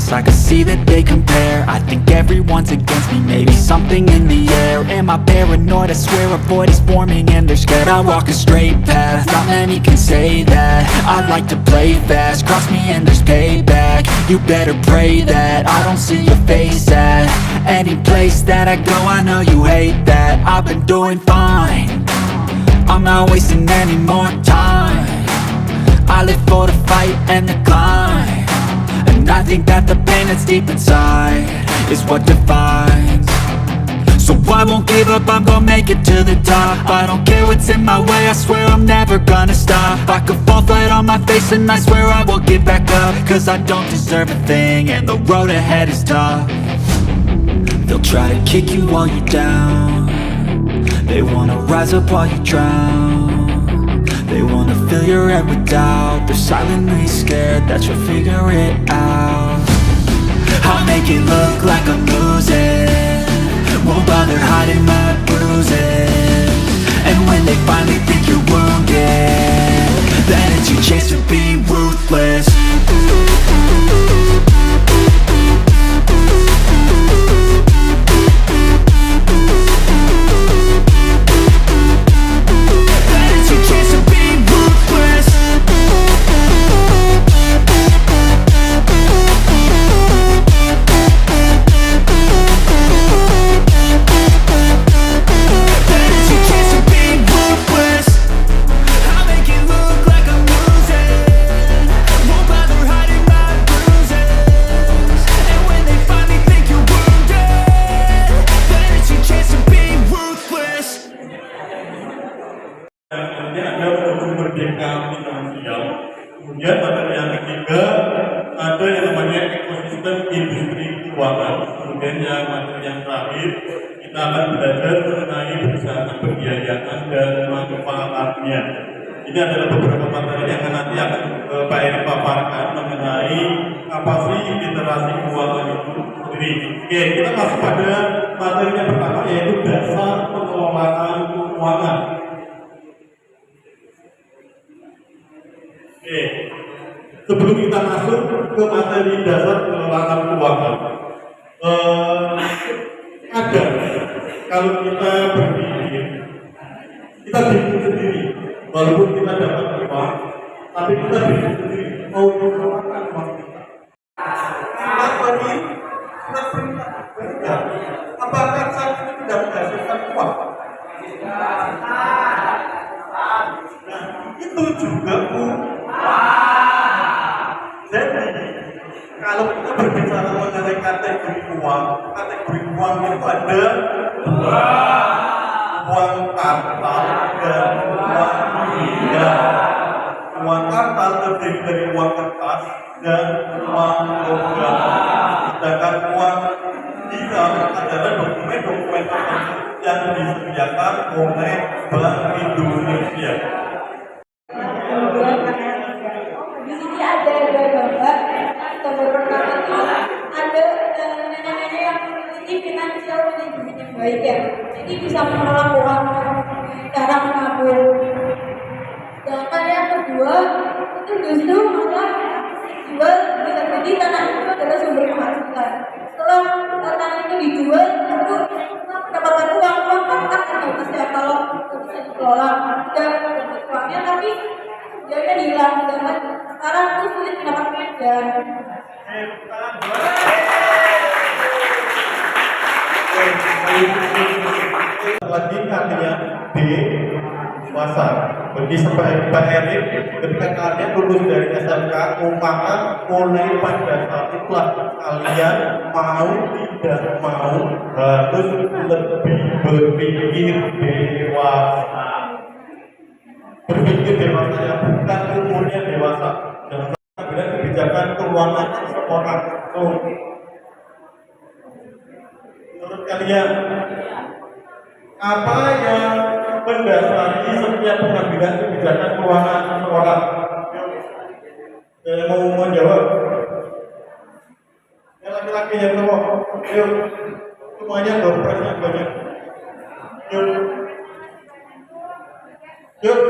close, I can see that they compare. I think everyone's against me, maybe something in the air. Am I paranoid? I swear a void is forming and they're scared. I walk a straight path, not many can say that. I like to play fast, cross me and there's payback. You better pray that I don't see your face at any place that I go. I know you hate that. I've been doing fine, I'm not wasting any more time. I live for the fight and the climb, and I think that the pain that's deep inside is what defines. So I won't give up, I'm gonna make it to the top. I don't care what's in my way, I swear I'm never gonna stop. I could fall flat on my face and I swear I will get back up, cause I don't deserve a thing and the road ahead is tough. They'll try to kick you while you're down, they wanna rise up while you drown. They wanna fill your head with doubt, they're silently scared that you'll figure it out. I'll make it look like I'm losing, won't bother hiding my bruises. And when they finally think you're wounded, then it's your chance to be ruthless. Kemudian materi yang ketiga ada yang namanya ekosistem industri keuangan. Kemudian yang materi yang terakhir kita akan belajar mengenai perusahaan pembiayaan dan manfaatnya. Ini adalah beberapa materi yang nanti akan Pak Erik paparkan mengenai apa sih literasi keuangan itu sendiri. Oke, kita masuk pada materi yang pertama yaitu dasar pengelolaan keuangan. Oke, sebelum kita masuk ke materi dasar pengelolaan keuangan, ada kalau kita berpikir, kita bingung sendiri, walaupun kita dapat uang, tapi kita bingung sendiri mau mengeluarkan uang kita. Surat bagi surat perintah, apakah saat itu tidak menghasilkan uang? Nah, itu juga jadi, kalau kita berbicara mengenai kategori uang itu ada dua, uang kartal dan uang rupiah. Uang kartal terdiri dari uang kertas dan uang logam. Sedangkan uang digital adalah dokumen-dokumen yang disediakan oleh Bank Indonesia. Di sini ada gambar gambar pertama itu ada nenek-nenek yang memiliki financial management yang baik ya, jadi bisa mengelola uang cara menabung. Sedangkan yang kedua itu justru malah dijual, bisa jadi tanah itu adalah sumber penghasilan. Setelah tanah itu dijual itu mendapatkan uang kan bagus ya kalau bisa dikelola dan dapat uangnya, tapi dia hilang. Sedangkan sekarang itu sulit mendapatkan dan lagi kalian di pasar. Jadi sebagai Pak Erik, ketika kalian lulus dari SMK, maka mulai pada saat itulah kalian mau tidak mau harus lebih berpikir dewasa. Berpikir dewasa ya, bukan umurnya dewasa. Jangan sampai bilang kebijakan keuangan seseorang. Menurut kalian, apa yang mendasari setiap pengambilan kebijakan keuangan seseorang? Yang mau menjawab? Yang laki-laki yang cowok? Yuk, semuanya dompet yang banyak. Yuk. Yuk.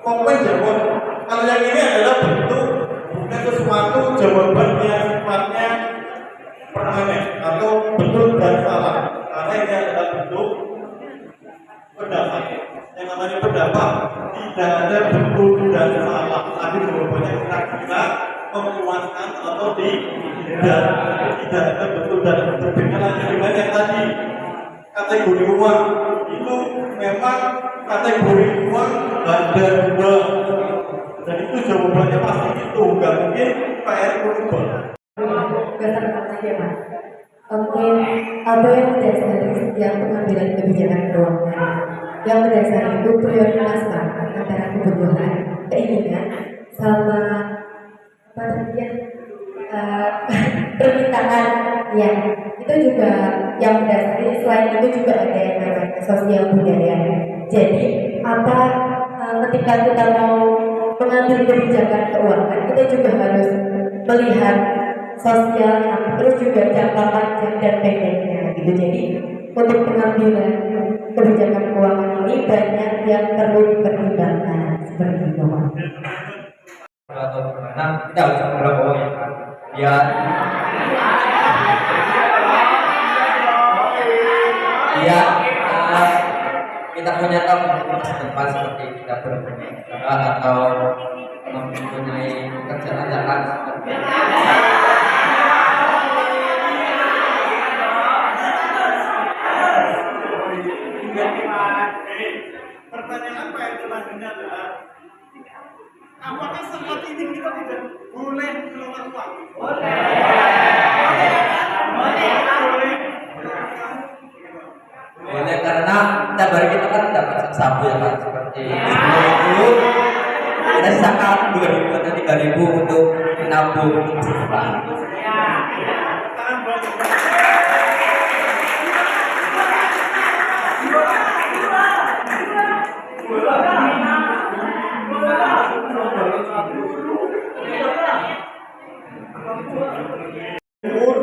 Komen jawab. Kalau yang ini adalah bentuk bukan sesuatu jawaban yang sifatnya permanen atau betul dan salah, karena ini adalah bentuk pendapat. Yang namanya pendapat tidak ada betul dan salah, tapi jawabannya kira-kira memuaskan atau tidak ada betul dan berbeda lagi dengan yang tadi kategori uang itu memang kategori uang ada dua, dan itu jawabannya pasti itu, nggak mungkin PR berubah. Berdasarkan saja mas. Oke, apa yang mendasari setiap pengambilan kebijakan keuangan? Yang mendasari itu prioritas Pak, antara kebutuhan, keinginan, sama apa namanya permintaan, ya itu juga yang mendasari. Selain itu juga ada yang namanya sosial budaya. Jadi apa ketika kita mau mengambil kebijakan keuangan, kita juga harus melihat sosialnya, terus juga jangka panjang dan pendeknya gitu. Jadi untuk pengambilan kebijakan keuangan ini banyak yang perlu dipertimbangkan seperti itu Pak. Atau gimana kita bisa mengelola uang ya kan biar kita punya tahu masa depan seperti kita berusaha atau mempunyai pekerjaan yang kan. Pertanyaan Pak selanjutnya adalah apakah saat ini kita tidak boleh keluar uang? Boleh karena tiap hari kita kan dapat sabu ya kan, seperti 10.000 kita sisakan 2.000 atau 3.000 untuk menabung masa depan. Umur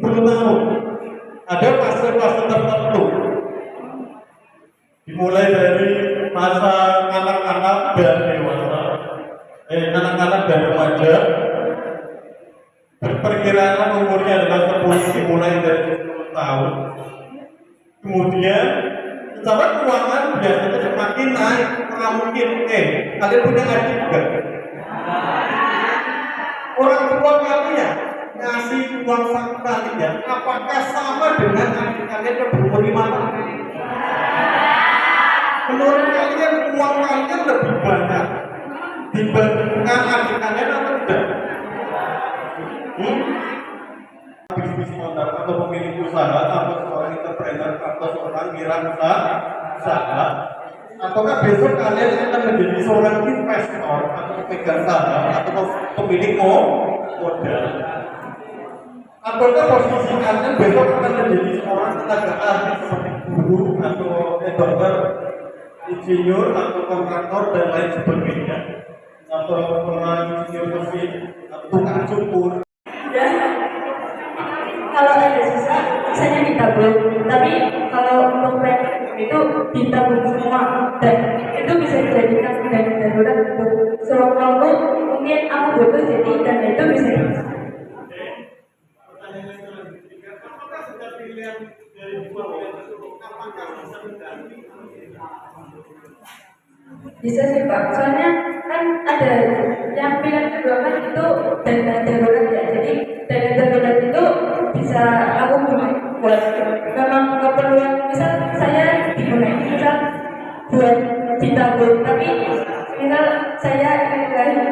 10 tahun ada fase-fase tertentu, dimulai dari masa anak-anak dan dewasa, anak-anak dan remaja. Perkiraan umurnya adalah 10, dimulai dari 10 tahun. Kemudian secara keuangan biasanya semakin naik, karena mungkin kalian punya adik juga. Orang tua kalian ngasih uang saku kalian, apakah sama dengan adik kalian yang berumur 5 tahun? Menurut kalian uang kalian lebih banyak dibandingkan adik kalian atau tidak? Bisnis modal atau pemilik usaha atau seorang entrepreneur atau seorang wirausaha, ataukah besok kalian akan menjadi seorang investor atau pemegang saham atau pemilik modal? Ataukah posisi kalian besok akan menjadi seorang tenaga ahli seperti guru atau dokter, insinyur atau kontraktor dan lain sebagainya, atau seorang insinyur mesin atau tukang cukur? Kalau ada sisa, sisanya ditabung. Tapi kalau untuk plan itu ditabung semua, dan itu bisa dijadikan dana darurat untuk sewaktu mungkin aku butuh, jadi dana itu bisa. Apakah sudah pilihan dari dua pilihan tersebut, apakah bisa mengganti? Bisa sih Pak, soalnya kan ada yang pilihan kedua kan itu dana darurat ya. Jadi dana darurat itu bisa aku gunakan buat memang keperluan, misal saya digunakan misal buat ditabung, tapi misal saya ingin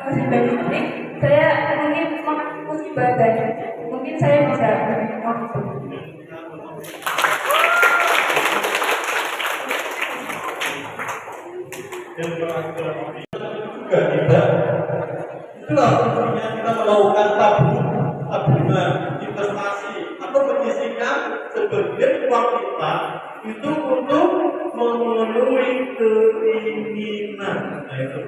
musibah ini, saya mungkin musibah dan mungkin saya bisa waktu. Dan juga tidak. Itulah fungsinya kita melakukan tabungan, investasi atau menyisihkan sebagian uang kita itu untuk memenuhi keinginan. Nah itu.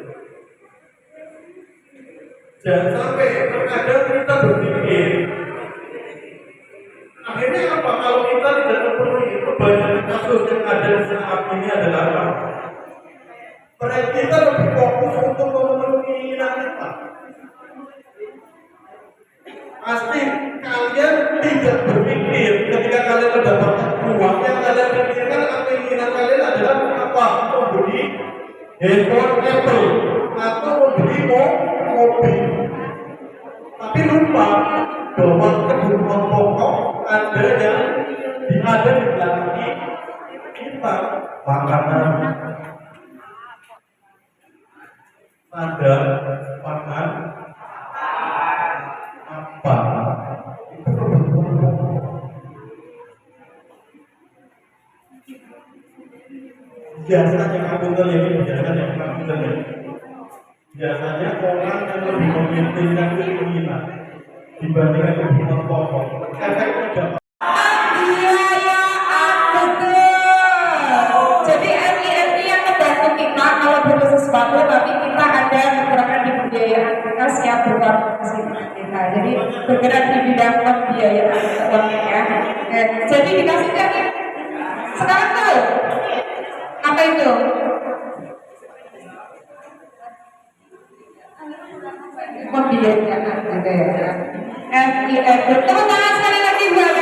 Jangan sampai terkadang kita berpikir akhirnya apa kalau kita tidak memenuhi itu. Banyak kasus yang ada di saat ini adalah apa? Mereka kita lebih fokus untuk memenuhi keinginan kita. pasti kalian tidak berpikir ketika kalian mendapatkan uang yang kalian pikirkan atau keinginan kalian adalah apa? Membeli handphone Apple atau membeli mobil. Tapi lupa bahwa kebutuhan pokok ada yang ada di belakang kita, makanan, ada makan apa itu kebutuhan pokok. Biasanya kapital ini biasanya orang yang lebih mementingkan keinginan dibandingkan kebutuhan pokok. Efeknya dapat. Jadi MI yang membantu kita kalau butuh sesuatu, tapi kita ada kekurangan di pembiayaan kita siap berpartisipasi dengan kita. Jadi bergerak di bidang pembiayaan keuangan ya. Jadi dikasihkan nih. Sekarang tuh apa itu? Pembiayaan ada ya. MI. Tepuk tangan sekali lagi buat